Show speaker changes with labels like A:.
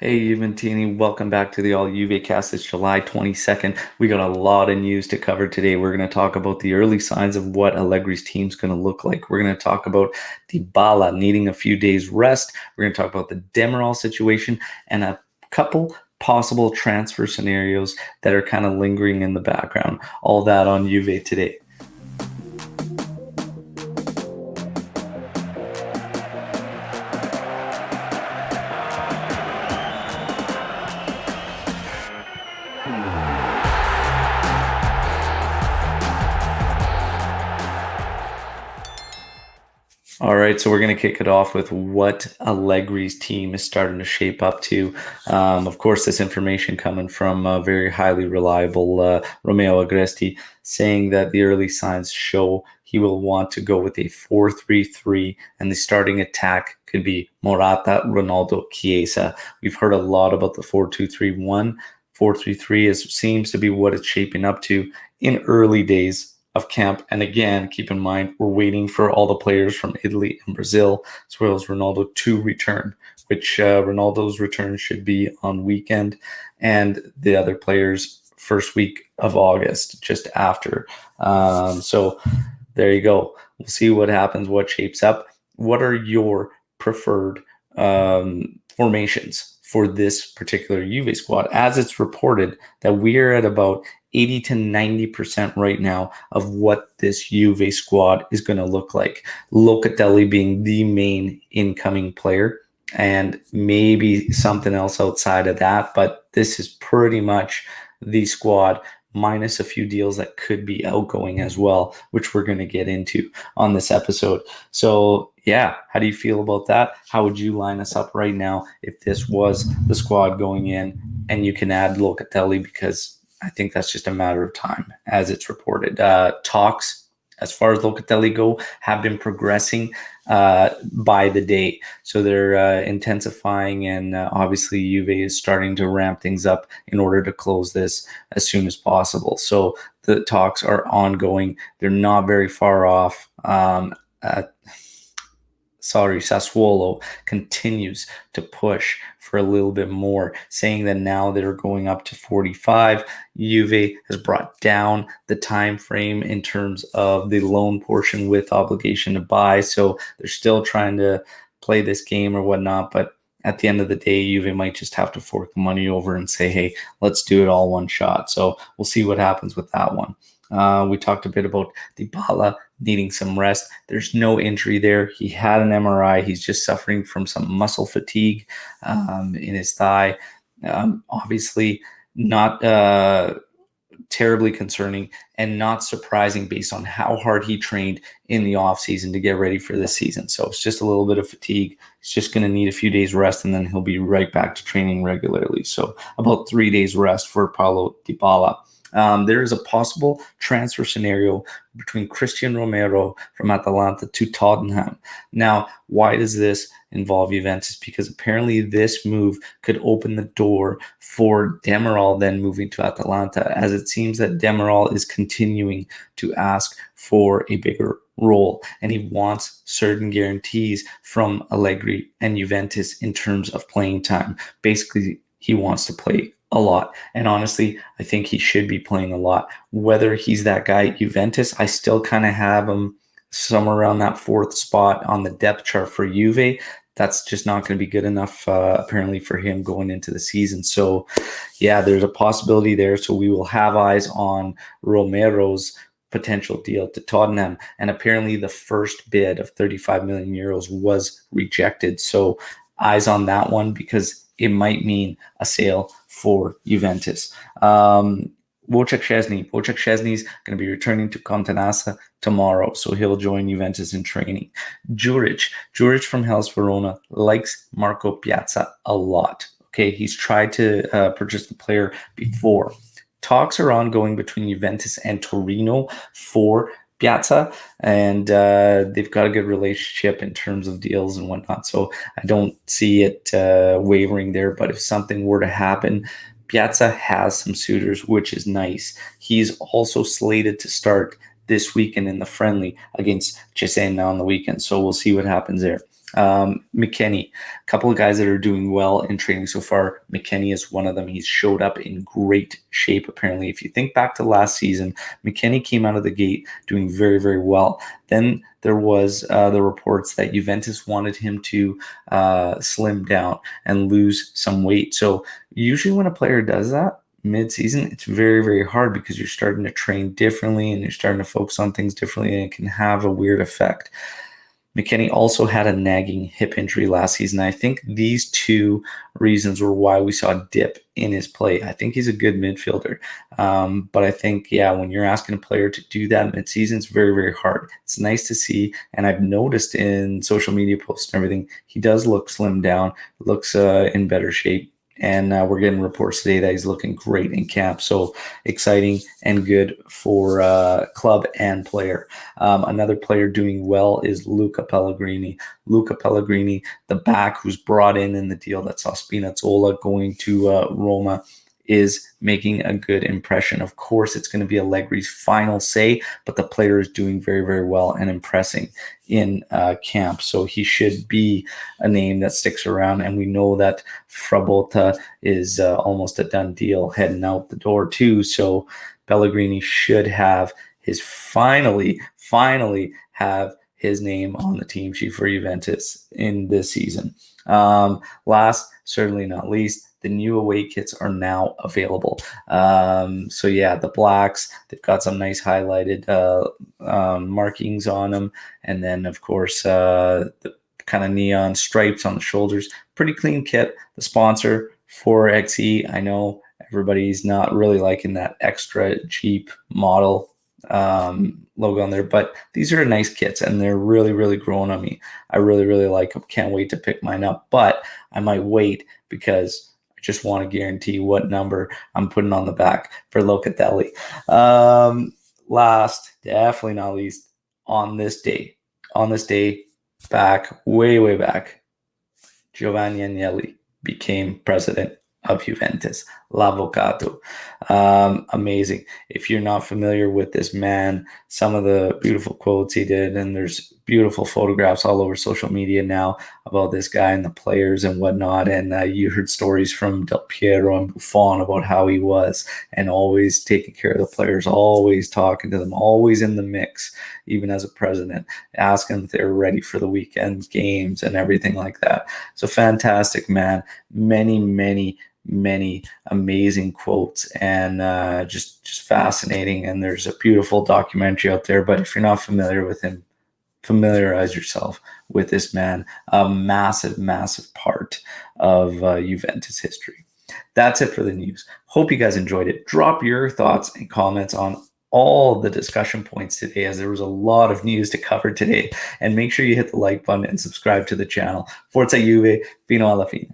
A: Hey, Juventini, welcome back to the All Juve cast. It's July 22nd. We got a lot of news to cover today. We're going to talk about the early signs of what Allegri's team's going to look like. We're going to talk about Dybala needing a few days rest. We're going to talk about the Demiral situation and a couple possible transfer scenarios that are kind of lingering in the background. All that on Juve today. All right, so we're going to kick it off with what Allegri's team is starting to shape up to. Of course, this information coming from a very highly reliable Romeo Agresti, saying that the early signs show he will want to go with a 4-3-3, and the starting attack could be Morata, Ronaldo, Chiesa. We've heard a lot about the 4-2-3-1. 4-3-3 seems to be what it's shaping up to in early days of camp. And again, keep in mind, we're waiting for all the players from Italy and Brazil, as well as Ronaldo to return, which Ronaldo's return should be on weekend, and the other players first week of August, just after. So there you go. We'll see what happens, what shapes up. What are your preferred formations for this particular Juve squad? As it's reported that we are at about 80 to 90% right now of what this Juve squad is going to look like. Locatelli being the main incoming player, and maybe something else outside of that. But this is pretty much the squad, minus a few deals that could be outgoing as well, which we're going to get into on this episode. So yeah, how do you feel about that? How would you line us up right now if this was the squad going in, and you can add Locatelli, because I think that's just a matter of time, as it's reported. Talks, as far as Locatelli go, have been progressing by the day. So they're intensifying, and obviously Juve is starting to ramp things up in order to close this as soon as possible. So the talks are ongoing. They're not very far off. Sassuolo continues to push for a little bit more, saying that now they're going up to 45. Juve has brought down the time frame in terms of the loan portion with obligation to buy, so they're still trying to play this game or whatnot, but at the end of the day, Juve might just have to fork the money over and say, hey, let's do it all one shot. So we'll see what happens with that one. We talked a bit about Dybala needing some rest. There's no injury there. He had an MRI. He's just suffering from some muscle fatigue in his thigh. Obviously, not terribly concerning and not surprising based on how hard he trained in the offseason to get ready for this season. So it's just a little bit of fatigue. He's just going to need a few days rest, and then he'll be right back to training regularly. So about 3 days rest for Paulo Dybala. There is a possible transfer scenario between Christian Romero from Atalanta to Tottenham. Now, why does this involve Juventus? Because apparently this move could open the door for Demiral then moving to Atalanta, as it seems that Demiral is continuing to ask for a bigger role, and he wants certain guarantees from Allegri and Juventus in terms of playing time. Basically, he wants to play a lot. And honestly, I think he should be playing a lot. Whether he's that guy at Juventus, I still kind of have him somewhere around that fourth spot on the depth chart for Juve. That's just not going to be good enough, apparently, for him going into the season. So, yeah, there's a possibility there. So we will have eyes on Romero's potential deal to Tottenham. And apparently the first bid of 35 million euros was rejected. So eyes on that one, because it might mean a sale for Juventus. Wojciech Szczesny's going to be returning to Contenasa tomorrow, so he'll join Juventus in training. Juric from Hellas Verona likes Marco Pjaca a lot. Okay, he's tried to purchase the player before. Talks are ongoing between Juventus and Torino for Pjaca, and they've got a good relationship in terms of deals and whatnot, so I don't see it wavering there. But if something were to happen, Pjaca has some suitors, which is nice. He's also slated to start this weekend in the friendly against Cesena on the weekend, so we'll see what happens there. McKennie, a couple of guys that are doing well in training so far. McKennie is one of them. He's showed up in great shape, apparently. If you think back to last season, McKennie came out of the gate doing very, very well. Then there was the reports that Juventus wanted him to slim down and lose some weight. So usually when a player does that, mid-season, it's very, very hard because you're starting to train differently and you're starting to focus on things differently, and it can have a weird effect. McKennie also had a nagging hip injury last season. I think these two reasons were why we saw a dip in his play. I think he's a good midfielder. But I think, when you're asking a player to do that mid-season, it's very, very hard. It's nice to see. And I've noticed in social media posts and everything, he does look slimmed down, looks in better shape. And we're getting reports today that he's looking great in camp. So exciting and good for club and player. Another player doing well is Luca Pellegrini. Luca Pellegrini, the back who's brought in the deal that saw Spinazzola going to Roma, is making a good impression. Of course, it's going to be Allegri's final say, but the player is doing very, very well and impressing in camp. So he should be a name that sticks around. And we know that Frabotta is almost a done deal heading out the door too. So Pellegrini should have his finally have his name on the team sheet for Juventus in this season. Last, certainly not least, the new away kits are now available. The blacks, they've got some nice highlighted markings on them. And then, of course, the kind of neon stripes on the shoulders. Pretty clean kit. The sponsor, 4XE. I know everybody's not really liking that extra cheap model logo on there, but these are nice kits and they're really, really growing on me. I really, really like them. Can't wait to pick mine up, but I might wait because I just want to guarantee what number I'm putting on the back for Locatelli. Last, definitely not least, on this day, back, way back, Giovanni Agnelli became president of Juventus. L'Avvocato. Amazing. If you're not familiar with this man, some of the beautiful quotes he did, and there's beautiful photographs all over social media now about this guy and the players and whatnot. And you heard stories from Del Piero and Buffon about how he was, and always taking care of the players, always talking to them, always in the mix, even as a president, asking if they were ready for the weekend games and everything like that. So fantastic man. Many amazing quotes, and just fascinating. And there's a beautiful documentary out there, but if you're not familiar with him, familiarize yourself with this man. A massive part of Juventus history. That's it for the news. Hope you guys enjoyed it. Drop your thoughts and comments on all the discussion points today, as there was a lot of news to cover today. And make sure you hit the like button and subscribe to the channel. Forza Juve, fino alla fine.